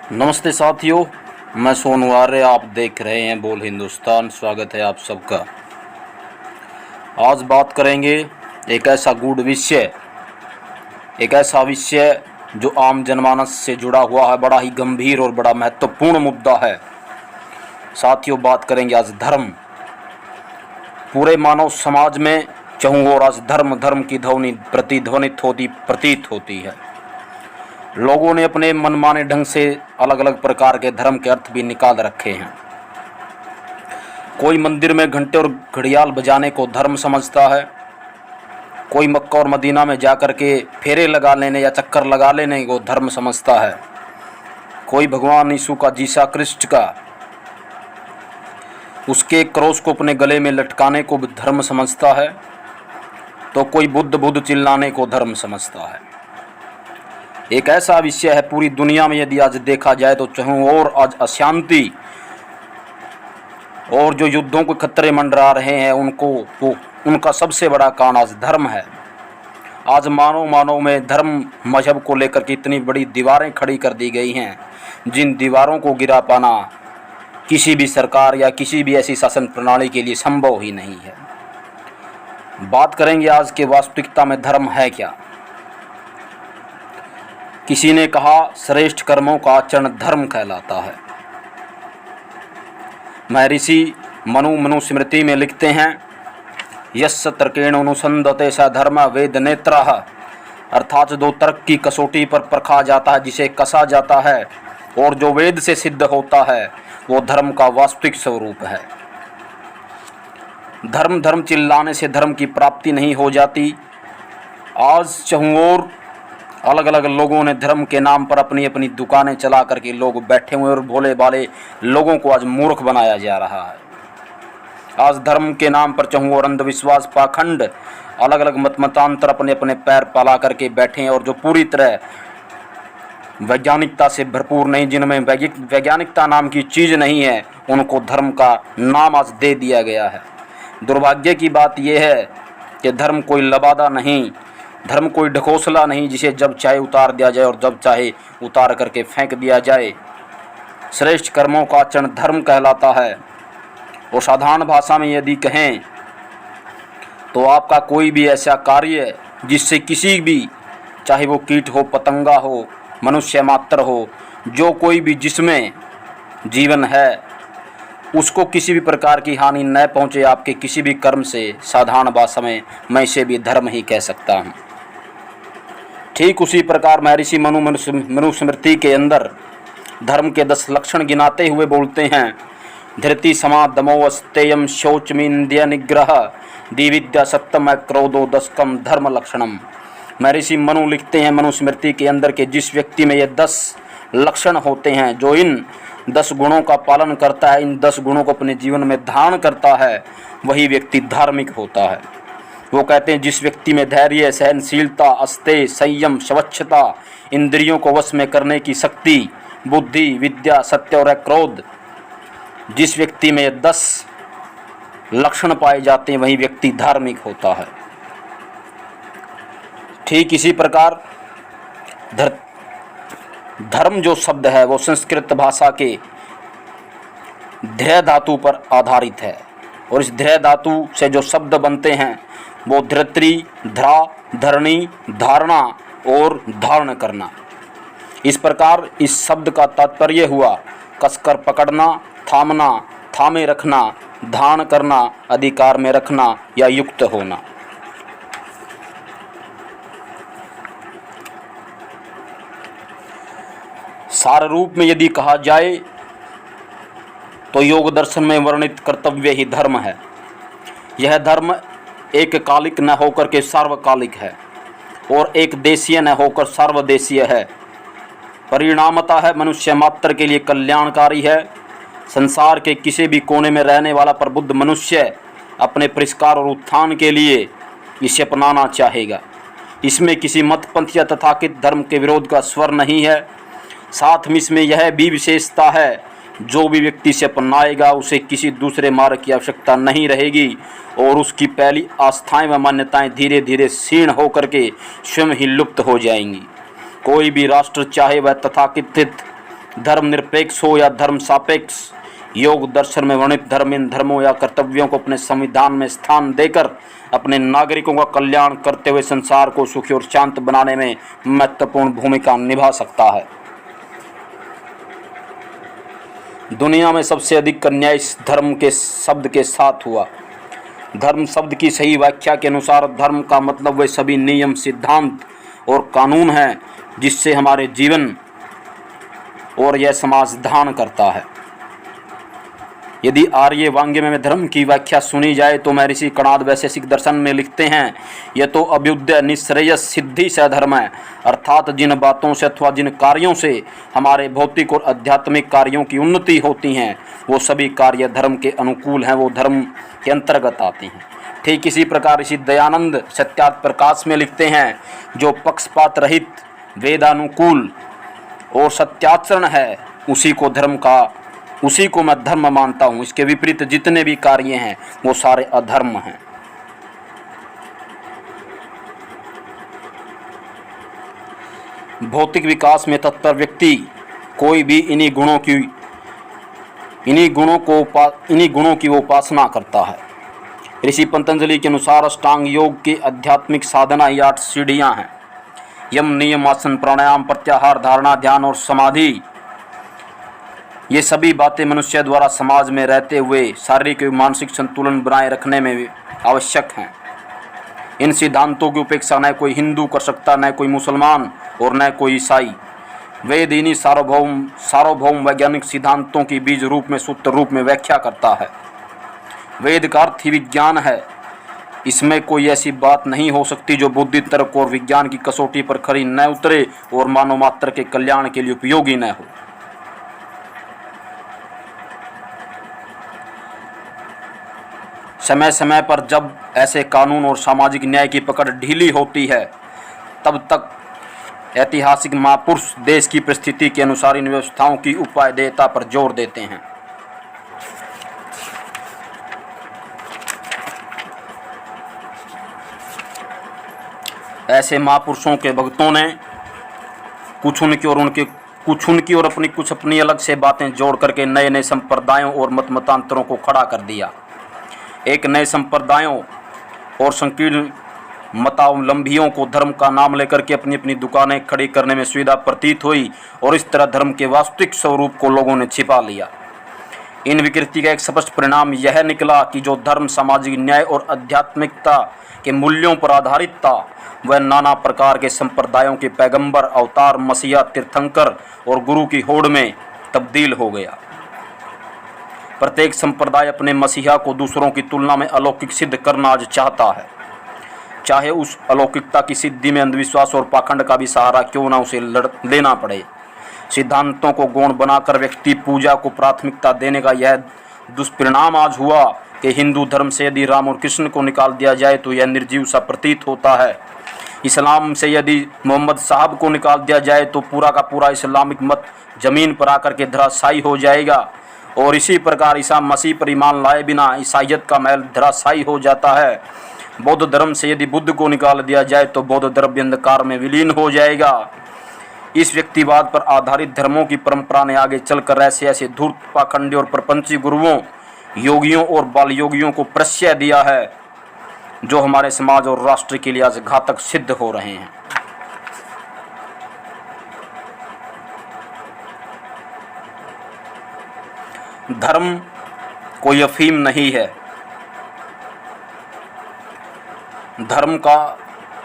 नमस्ते साथियों, मैं सोनू आर्य। आप देख रहे हैं बोल हिंदुस्तान। स्वागत है आप सबका। आज बात करेंगे एक ऐसा गूढ़ विषय, एक ऐसा विषय जो आम जनमानस से जुड़ा हुआ है। बड़ा ही गंभीर और बड़ा महत्वपूर्ण मुद्दा है साथियों। बात करेंगे आज धर्म। पूरे मानव समाज में चहुँ ओर आज धर्म की ध्वनि प्रतिध्वनित होती प्रतीत होती है। लोगों ने अपने मनमाने ढंग से अलग अलग प्रकार के धर्म के अर्थ भी निकाल रखे हैं। कोई मंदिर में घंटे और घड़ियाल बजाने को धर्म समझता है, कोई मक्का और मदीना में जाकर के फेरे लगा लेने या चक्कर लगा लेने को धर्म समझता है, कोई भगवान यीशु का, जीसा क्रिस्ट का, उसके क्रॉस को अपने गले में लटकाने को भी धर्म समझता है, तो कोई बुद्ध चिल्लाने को धर्म समझता है। एक ऐसा विषय है पूरी दुनिया में यदि आज देखा जाए तो चहुँ ओर आज अशांति और जो युद्धों के खतरे मंडरा रहे हैं उनका सबसे बड़ा कारण आज धर्म है। आज मानव में धर्म मजहब को लेकर के इतनी बड़ी दीवारें खड़ी कर दी गई हैं, जिन दीवारों को गिरा पाना किसी भी सरकार या किसी भी ऐसी शासन प्रणाली के लिए संभव ही नहीं है। बात करेंगे आज के वास्तविकता में धर्म है क्या। किसी ने कहा श्रेष्ठ कर्मों का आचरण धर्म कहलाता है। महर्षि मनुस्मृति में लिखते हैं, यस्य तर्केण अनुसंधते स धर्म वेद नेत्रः, अर्थात जो तर्क की कसौटी पर परखा जाता है, जिसे कसा जाता है और जो वेद से सिद्ध होता है, वो धर्म का वास्तविक स्वरूप है। धर्म चिल्लाने से धर्म की प्राप्ति नहीं हो जाती। आज चहुँ ओर अलग अलग लोगों ने धर्म के नाम पर अपनी अपनी दुकानें चला करके लोग बैठे हुए और भोले भाले लोगों को आज मूर्ख बनाया जा रहा है। आज धर्म के नाम पर चहुँ ओर अंधविश्वास, पाखंड, अलग अलग मतांतर अपने अपने पैर पला करके बैठे हैं और जो पूरी तरह वैज्ञानिकता से भरपूर नहीं, जिनमें वैज्ञानिकता नाम की चीज़ नहीं है, उनको धर्म का नाम आज दे दिया गया है। दुर्भाग्य की बात यह है कि धर्म कोई लबादा नहीं, धर्म कोई ढकोसला नहीं जिसे जब चाहे उतार दिया जाए और जब चाहे उतार करके फेंक दिया जाए। श्रेष्ठ कर्मों का आचरण धर्म कहलाता है। और साधारण भाषा में यदि कहें तो आपका कोई भी ऐसा कार्य जिससे किसी भी, चाहे वो कीट हो, पतंगा हो, मनुष्य मात्र हो, जो कोई भी जिसमें जीवन है, उसको किसी भी प्रकार की हानि न पहुँचे आपके किसी भी कर्म से, साधारण भाषा में मैं इसे भी धर्म ही कह सकता हूँ। ठीक उसी प्रकार महर्षि मनुस्मृति के अंदर धर्म के 10 लक्षण गिनाते हुए बोलते हैं, धृति समा दमो अस्तेयम शौचमिंद्रिय निग्रह दिविद्या सप्तम क्रोधो दशकम धर्म लक्षणम। महर्षि मनु लिखते हैं मनुस्मृति के अंदर के जिस व्यक्ति में ये 10 लक्षण होते हैं, जो इन 10 गुणों का पालन करता है, इन 10 गुणों को अपने जीवन में धारण करता है, वही व्यक्ति धार्मिक होता है। वो कहते हैं जिस व्यक्ति में धैर्य, सहनशीलता, अस्तेय, संयम, स्वच्छता, इंद्रियों को वश में करने की शक्ति, बुद्धि, विद्या, सत्य और क्रोध, जिस व्यक्ति में 10 लक्षण पाए जाते हैं, वही व्यक्ति धार्मिक होता है। ठीक इसी प्रकार धर्म जो शब्द है वो संस्कृत भाषा के धृ धातु पर आधारित है और इस धृ धातु से जो शब्द बनते हैं वो धृत्री, ध्रा, धरणी, धारणा और धारण करना। इस प्रकार इस शब्द का तात्पर्य हुआ कसकर पकड़ना, थामना, थामे रखना, धारण करना, अधिकार में रखना या युक्त होना। सार रूप में यदि कहा जाए तो योग दर्शन में वर्णित कर्तव्य ही धर्म है। यह धर्म एक कालिक न होकर के सार्वकालिक है और एक देशीय न होकर सार्वदेशीय है। परिणामतः है मनुष्य मात्र के लिए कल्याणकारी है। संसार के किसी भी कोने में रहने वाला प्रबुद्ध मनुष्य अपने परिष्कार और उत्थान के लिए इसे अपनाना चाहेगा। इसमें किसी मत, पंथ या तथाकथित धर्म के विरोध का स्वर नहीं है। साथ में इसमें यह भी विशेषता है, जो भी व्यक्ति से अपनाएगा उसे किसी दूसरे मार्ग की आवश्यकता नहीं रहेगी और उसकी पहली आस्थाएं व मान्यताएं धीरे धीरे क्षीण होकर के स्वयं ही लुप्त हो जाएंगी। कोई भी राष्ट्र चाहे वह तथाकथित धर्मनिरपेक्ष हो या धर्म सापेक्ष, योग दर्शन में वर्णित धर्म इन धर्मों या कर्तव्यों को अपने संविधान में स्थान देकर अपने नागरिकों का कल्याण करते हुए संसार को सुखी और शांत बनाने में महत्वपूर्ण भूमिका निभा सकता है। दुनिया में सबसे अधिक अन्याय इस धर्म के शब्द के साथ हुआ। धर्म शब्द की सही व्याख्या के अनुसार धर्म का मतलब वे सभी नियम, सिद्धांत और कानून हैं जिससे हमारे जीवन और यह समाज धारण करता है। यदि आर्य वांग्य में धर्म की व्याख्या सुनी जाए तो महर्षि कणाद वैशेषिक दर्शन में लिखते हैं, यह तो अभ्युदय निश्रेयस सिद्धि से धर्म है, अर्थात जिन बातों से अथवा जिन कार्यों से हमारे भौतिक और आध्यात्मिक कार्यों की उन्नति होती हैं वो सभी कार्य धर्म के अनुकूल हैं, वो धर्म के अंतर्गत आती हैं। ठीक इसी प्रकार ऋषि दयानंद सत्यार्थ प्रकाश में लिखते हैं, जो पक्षपात रहित वेदानुकूल और सत्याचरण है उसी को मैं धर्म मानता हूँ। इसके विपरीत जितने भी कार्य हैं वो सारे अधर्म हैं। भौतिक विकास में तत्पर व्यक्ति कोई भी इन्हीं गुणों की उपासना करता है। ऋषि पतंजलि के अनुसार अष्टांग योग की आध्यात्मिक साधना ये 8 सीढ़ियाँ हैं। यम, नियम, आसन, प्राणायाम, प्रत्याहार, धारणा, ध्यान और समाधि, ये सभी बातें मनुष्य द्वारा समाज में रहते हुए शारीरिक एवं मानसिक संतुलन बनाए रखने में आवश्यक हैं। इन सिद्धांतों की उपेक्षा न कोई हिंदू कर सकता, न कोई मुसलमान और न कोई ईसाई। वेद इन्हीं सार्वभौम वैज्ञानिक सिद्धांतों की बीज रूप में, सूत्र रूप में व्याख्या करता है। वेद का अर्थ ही विज्ञान है। इसमें कोई ऐसी बात नहीं हो सकती जो बुद्धि, तर्क और विज्ञान की कसौटी पर खरी न उतरे और मानव मात्र के कल्याण के लिए उपयोगी न हो। समय समय पर जब ऐसे कानून और सामाजिक न्याय की पकड़ ढीली होती है तब तक ऐतिहासिक महापुरुष देश की परिस्थिति के अनुसार इन व्यवस्थाओं की उपादेयता पर जोर देते हैं। ऐसे महापुरुषों के भक्तों ने कुछ उनकी और अपनी अलग से बातें जोड़ करके नए नए संप्रदायों और मतांतरों को खड़ा कर दिया। एक नए संप्रदायों और संकीर्ण मतावलंबियों को धर्म का नाम लेकर के अपनी अपनी दुकानें खड़ी करने में सुविधा प्रतीत हुई और इस तरह धर्म के वास्तविक स्वरूप को लोगों ने छिपा लिया। इन विकृति का एक स्पष्ट परिणाम यह निकला कि जो धर्म सामाजिक न्याय और आध्यात्मिकता के मूल्यों पर आधारित था वह नाना प्रकार के संप्रदायों के पैगंबर, अवतार, मसीहा, तीर्थंकर और गुरु की होड़ में तब्दील हो गया। प्रत्येक संप्रदाय अपने मसीहा को दूसरों की तुलना में अलौकिक सिद्ध करना आज चाहता है, चाहे उस अलौकिकता की सिद्धि में अंधविश्वास और पाखंड का भी सहारा क्यों ना उसे लेना पड़े। सिद्धांतों को गौण बनाकर व्यक्ति पूजा को प्राथमिकता देने का यह दुष्परिणाम आज हुआ कि हिंदू धर्म से यदि राम और कृष्ण को निकाल दिया जाए तो यह निर्जीव सा प्रतीत होता है। इस्लाम से यदि मोहम्मद साहब को निकाल दिया जाए तो पूरा का पूरा इस्लामिक मत जमीन पर आकर के धराशायी हो जाएगा और इसी प्रकार ईसा मसीह पर ईमान लाए बिना ईसाइयत का महल धराशायी हो जाता है। बौद्ध धर्म से यदि बुद्ध को निकाल दिया जाए तो बौद्ध धर्म अंधकार में विलीन हो जाएगा। इस व्यक्तिवाद पर आधारित धर्मों की परंपरा ने आगे चलकर ऐसे धूर्त, पाखंडी और प्रपंची गुरुओं, योगियों और बाल योगियों को प्रश्रय दिया है जो हमारे समाज और राष्ट्र के लिए आज घातक सिद्ध हो रहे हैं। धर्म कोई अफीम नहीं है। धर्म का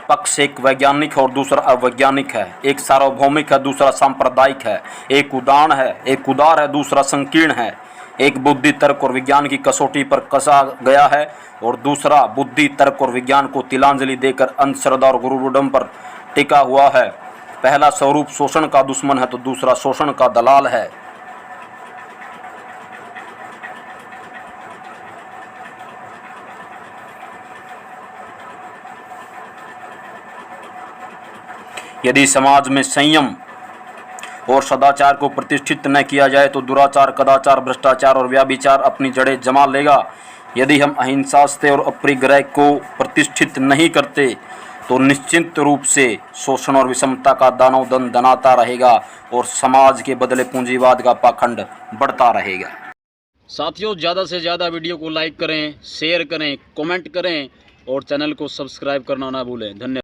पक्ष एक वैज्ञानिक है और दूसरा अवैज्ञानिक है, एक सार्वभौमिक है, दूसरा सांप्रदायिक है, एक उदार है, दूसरा संकीर्ण है, एक बुद्धि, तर्क और विज्ञान की कसौटी पर कसा गया है और दूसरा बुद्धि, तर्क और विज्ञान को तिलांजलि देकर अंधश्रद्धा और गुरुडम पर टिका हुआ है। पहला स्वरूप शोषण का दुश्मन है तो दूसरा शोषण का दलाल है। यदि समाज में संयम और सदाचार को प्रतिष्ठित न किया जाए तो दुराचार, कदाचार, भ्रष्टाचार और व्याभिचार अपनी जड़ें जमा लेगा। यदि हम अहिंसा, सत्य और अपरिग्रह को प्रतिष्ठित नहीं करते तो निश्चित रूप से शोषण और विषमता का दानव दन दनाता रहेगा और समाज के बदले पूंजीवाद का पाखंड बढ़ता रहेगा। साथियों, ज़्यादा से ज़्यादा वीडियो को लाइक करें, शेयर करें, कमेंट करें और चैनल को सब्सक्राइब करना ना भूलें। धन्यवाद।